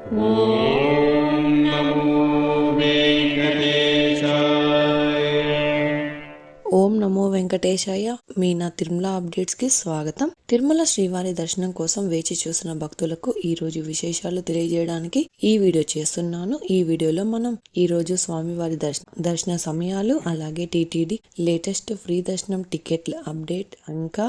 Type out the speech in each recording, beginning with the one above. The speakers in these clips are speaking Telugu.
ఓం నమో వెంకటేశాయ. ఓం నమో వెంకటేశాయ. మీ నా తిరుమల అప్డేట్స్ కి స్వాగతం. తిరుమల శ్రీవారి దర్శనం కోసం వేచి చూసిన భక్తులకు ఈ రోజు విశేషాలు తెలియజేయడానికి ఈ వీడియో చేస్తున్నాను. ఈ వీడియోలో మనం ఈ రోజు స్వామివారి దర్శన సమయాలు, అలాగే టీటీడీ లేటెస్ట్ ఫ్రీ దర్శనం టికెట్ల అప్డేట్, ఇంకా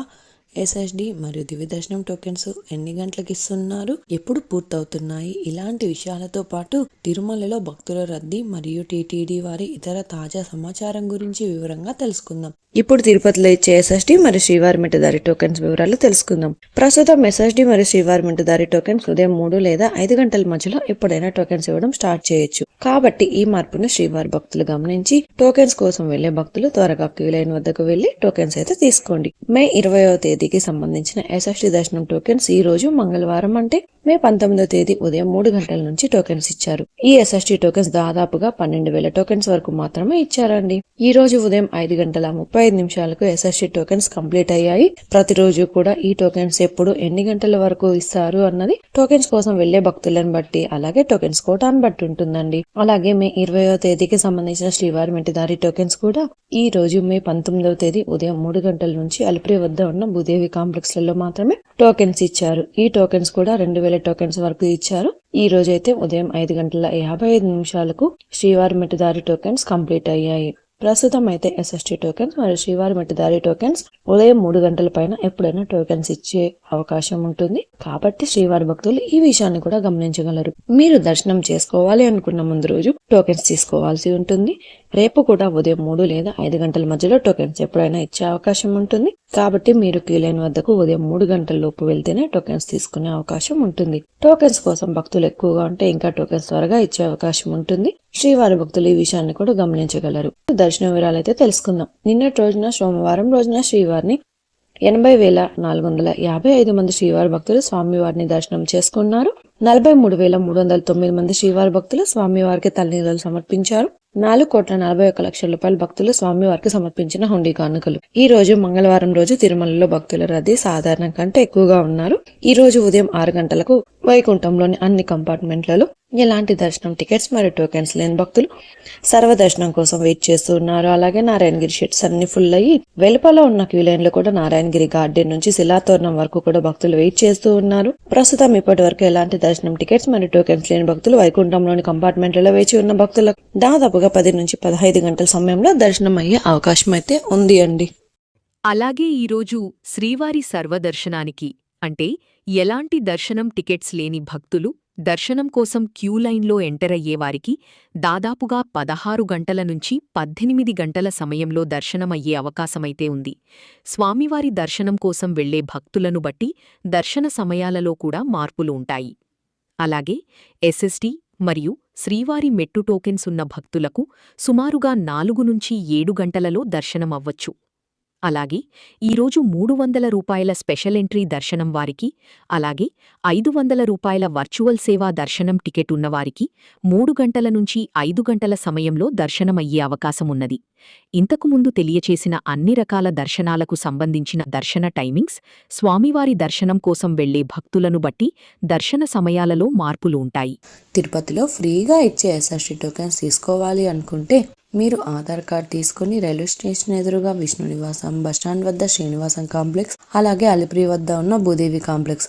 ఎస్ఎస్డి మరియు దివ్య దర్శనం టోకెన్స్ ఎన్ని గంటలకు ఇస్తున్నారు, ఎప్పుడు పూర్తవుతున్నాయి, ఇలాంటి విషయాలతో పాటు తిరుమలలో భక్తుల రద్దీ మరియు టీటీడీ వారి ఇతర తాజా సమాచారం గురించి వివరంగా తెలుసుకుందాం. ఇప్పుడు తిరుపతిలో ఇచ్చే ఎస్ఎస్డి మరియు శ్రీవారి మిట్టదారి టోకెన్స్ వివరాలు తెలుసుకుందాం. ప్రస్తుతం ఎస్ఎస్డి మరియు శ్రీవారి మిట్టదారి టోకెన్స్ ఉదయం 3 లేదా 5 గంటల మధ్యలో ఎప్పుడైనా టోకెన్స్ ఇవ్వడం స్టార్ట్ చేయొచ్చు. కాబట్టి ఈ మార్పును శ్రీవారి భక్తులు గమనించి టోకెన్స్ కోసం వెళ్లే భక్తులు త్వరగా క్యూ లైన్ వద్దకు వెళ్లి టోకెన్స్ అయితే తీసుకోండి. మే 20వ తేదీకి సంబంధించిన ఎస్ఎస్డి దర్శనం టోకెన్స్ ఈ రోజు మంగళవారం అంటే మే 19వ తేదీ ఉదయం 3 గంటల నుంచి టోకెన్స్ ఇచ్చారు. ఈ ఎస్ఎస్డి టోకెన్స్ దాదాపుగా 12,000 టోకెన్స్ వరకు మాత్రమే ఇచ్చారండి. ఈ రోజు ఉదయం 5 గంటల 35 నిమిషాలకు ఎస్ఎస్డి టోకెన్స్ కంప్లీట్ అయ్యాయి. ప్రతిరోజు కూడా ఈ టోకెన్స్ ఎప్పుడు ఎన్ని గంటల వరకు ఇస్తారు అన్నది టోకెన్స్ కోసం వెళ్లే భక్తులను బట్టి, అలాగే టోకెన్స్ కోటాను బట్టి ఉంటుందండి. అలాగే మే 20వ తేదీకి సంబంధించిన శ్రీవారి మిట్టదారి టోకెన్స్ కూడా ఈ రోజు మే 19వ తేదీ ఉదయం 3 గంటల నుంచి అలిపిరి వద్ద ఉన్న భూదేవి కాంప్లెక్స్ లలో మాత్రమే టోకెన్స్ ఇచ్చారు. ఈ టోకెన్స్ కూడా 2,000 టోకెన్స్ వరకు ఇచ్చారు. ఈ రోజు అయితే ఉదయం 5 గంటల 55 నిమిషాలకు శ్రీవారి మిట్టదారి టోకెన్స్ కంప్లీట్ అయ్యాయి. ప్రస్తుతం అయితే ఎస్ఎస్టీ టోకెన్స్ మరియు శ్రీవారి మిట్టదారి టోకెన్స్ ఉదయం 3 గంటల పైన ఎప్పుడైనా టోకెన్స్ ఇచ్చే అవకాశం ఉంటుంది. కాబట్టి శ్రీవారి భక్తులు ఈ విషయాన్ని కూడా గమనించగలరు. మీరు దర్శనం చేసుకోవాలి అనుకున్న ముందు రోజు టోకెన్స్ తీసుకోవాల్సి ఉంటుంది. రేపు కూడా ఉదయం 3 లేదా 5 గంటల మధ్యలో టోకెన్స్ ఎప్పుడైనా ఇచ్చే అవకాశం ఉంటుంది. కాబట్టి మీరు క్యూ లైన్ వద్దకు ఉదయం 3 గంటల లోపు వెళ్తేనే టోకెన్స్ తీసుకునే అవకాశం ఉంటుంది. టోకెన్స్ కోసం భక్తులు ఎక్కువగా ఉంటే ఇంకా టోకెన్స్ త్వరగా ఇచ్చే అవకాశం ఉంటుంది. శ్రీవారి భక్తులు ఈ విషయాన్ని కూడా గమనించగలరు. దర్శన వివరాలు అయితే తెలుసుకుందాం. నిన్నటి రోజున సోమవారం రోజున శ్రీవారిని 80,455 మంది శ్రీవారి భక్తులు స్వామివారిని దర్శనం చేసుకున్నారు. 43,309 మంది శ్రీవారి భక్తులు స్వామివారికి తలనీలాలు సమర్పించారు. 4,41,00,000 రూపాయల భక్తులు స్వామివారికి సమర్పించిన హుండీ కానుకలు. ఈ రోజు మంగళవారం రోజు తిరుమలలో భక్తుల రద్దీ సాధారణం కంటే ఎక్కువగా ఉన్నారు. ఈ రోజు ఉదయం 6 గంటలకు వైకుంఠంలోని అన్ని కంపార్ట్మెంట్లలో ఎలాంటి దర్శనం టికెట్స్ మరియు టోకెన్స్ లేని భక్తులు సర్వదర్శనం కోసం వెయిట్ చేస్తూ ఉన్నారు. అలాగే నారాయణగిరి షెడ్స్ అన్ని ఫుల్ అయ్యి వెలుపల ఉన్న క్యూ లైన్ లో కూడా నారాయణగిరి గార్డెన్ నుంచి శిలాతోరణం వరకు కూడా భక్తులు వెయిట్ చేస్తూ ఉన్నారు. ప్రస్తుతం ఇప్పటి వరకు ఎలాంటి దర్శనం టికెట్స్ మరియు టోకెన్స్ లేని భక్తులు వైకుంఠంలోని కంపార్ట్మెంట్లలో వేచి ఉన్న భక్తులకు దాదాపుగా 10 నుంచి 15 గంటల సమయంలో దర్శనం అయ్యే అవకాశం అయితే ఉంది అండి. అలాగే ఈరోజు శ్రీవారి సర్వదర్శనానికి అంటే ఎలాంటి దర్శనం టికెట్స్ లేని భక్తులు దర్శనం కోసం క్యూ లైన్లో ఎంటర్ అయ్యేవారికి దాదాపుగా 16 గంటల నుంచి 18 గంటల సమయంలో దర్శనమయ్యే అవకాశమైతే ఉంది. స్వామివారి దర్శనం కోసం వెళ్లే భక్తులను బట్టి దర్శన సమయాలలో కూడా మార్పులు ఉంటాయి. అలాగే ఎస్ఎస్టీ మరియు శ్రీవారి మెట్టు టోకెన్స్ ఉన్న భక్తులకు సుమారుగా 4 నుంచి 7 గంటలలో దర్శనమవ్వచ్చు. అలాగే ఈరోజు 300 రూపాయల స్పెషల్ ఎంట్రీ దర్శనం వారికి, అలాగే 500 రూపాయల వర్చువల్ సేవా దర్శనం టికెట్ ఉన్నవారికి 3 గంటల నుంచి 5 గంటల సమయంలో దర్శనమయ్యే అవకాశమున్నది. ఇంతకుముందు తెలియచేసిన అన్ని రకాల దర్శనాలకు సంబంధించిన దర్శన టైమింగ్స్ స్వామివారి దర్శనం కోసం వెళ్లే భక్తులను బట్టి దర్శన సమయాలలో మార్పులు ఉంటాయి. తిరుపతిలో ఫ్రీగా ఇచ్చే ఎస్ఎస్టీ టోకెన్స్ తీసుకోవాలి అనుకుంటే మీరు ఆధార్ కార్డ్ తీసుకుని రైల్వే స్టేషన్ ఎదురుగా విష్ణు నివాసం, బస్టాండ్ వద్ద శ్రీనివాసం కాంప్లెక్స్, అలాగే అలిపిరి వద్ద ఉన్న భూదేవి కాంప్లెక్స్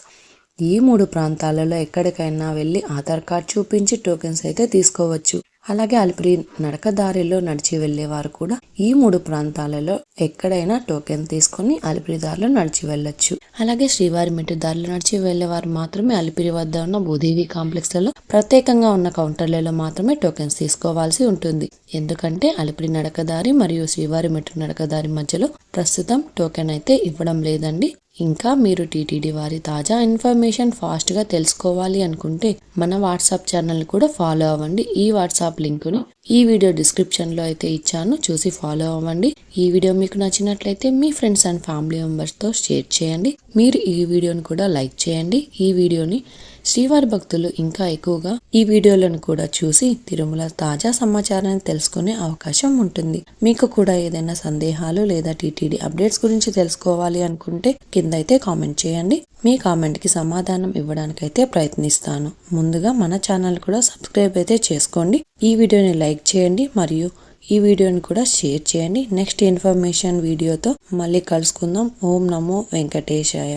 ఈ 3 ప్రాంతాలలో ఎక్కడికైనా వెళ్లి ఆధార్ కార్డ్ చూపించి టోకెన్స్ అయితే తీసుకోవచ్చు. అలాగే అలిపిరి నడకదారిలో నడిచి వెళ్లేవారు కూడా ఈ 3 ప్రాంతాలలో ఎక్కడైనా టోకెన్ తీసుకుని అలిపిరి దారిలో నడిచి వెళ్ళొచ్చు. అలాగే శ్రీవారి మిట్టదారిలో నడిచి వెళ్లేవారు మాత్రమే అలిపిరి వద్ద ఉన్న భూదేవి కాంప్లెక్స్ లలో ప్రత్యేకంగా ఉన్న కౌంటర్లలో మాత్రమే టోకెన్స్ తీసుకోవాల్సి ఉంటుంది. ఎందుకంటే అలిపిరి నడకదారి మరియు శ్రీవారి మెట్టు నడకదారి మధ్యలో ప్రస్తుతం టోకెన్ అయితే ఇవ్వడం లేదండి. ఇంకా మీరు టీటీడీ వారి తాజా ఇన్ఫర్మేషన్ ఫాస్ట్ గా తెలుసుకోవాలి అనుకుంటే మన వాట్సాప్ ఛానల్ కూడా ఫాలో అవ్వండి. ఈ వాట్సాప్ లింకుని ఈ వీడియో డిస్క్రిప్షన్ లో అయితే ఇచ్చాను, చూసి ఫాలో అవ్వండి. ఈ వీడియో మీకు నచ్చినట్లయితే మీ ఫ్రెండ్స్ అండ్ ఫ్యామిలీ మెంబర్స్ తో షేర్ చేయండి. మీరు ఈ వీడియోని కూడా లైక్ చేయండి. ఈ వీడియోని శ్రీవారి భక్తులు ఇంకా ఎక్కువగా ఈ వీడియోలను కూడా చూసి తిరుమల తాజా సమాచారాన్ని తెలుసుకునే అవకాశం ఉంటుంది. మీకు కూడా ఏదైనా సందేహాలు లేదా టీటీడీ అప్డేట్స్ గురించి తెలుసుకోవాలి అనుకుంటే కింద అయితే కామెంట్ చేయండి. మీ కామెంట్ కి సమాధానం ఇవ్వడానికైతే ప్రయత్నిస్తాను. ముందుగా మన ఛానల్ కూడా సబ్స్క్రైబ్ అయితే చేసుకోండి. ఈ వీడియోని లైక్ చేయండి మరియు ఈ వీడియోని కూడా షేర్ చేయండి. నెక్స్ట్ ఇన్ఫర్మేషన్ వీడియోతో మళ్ళీ కలుసుకుందాం. ఓం నమో వెంకటేశాయ.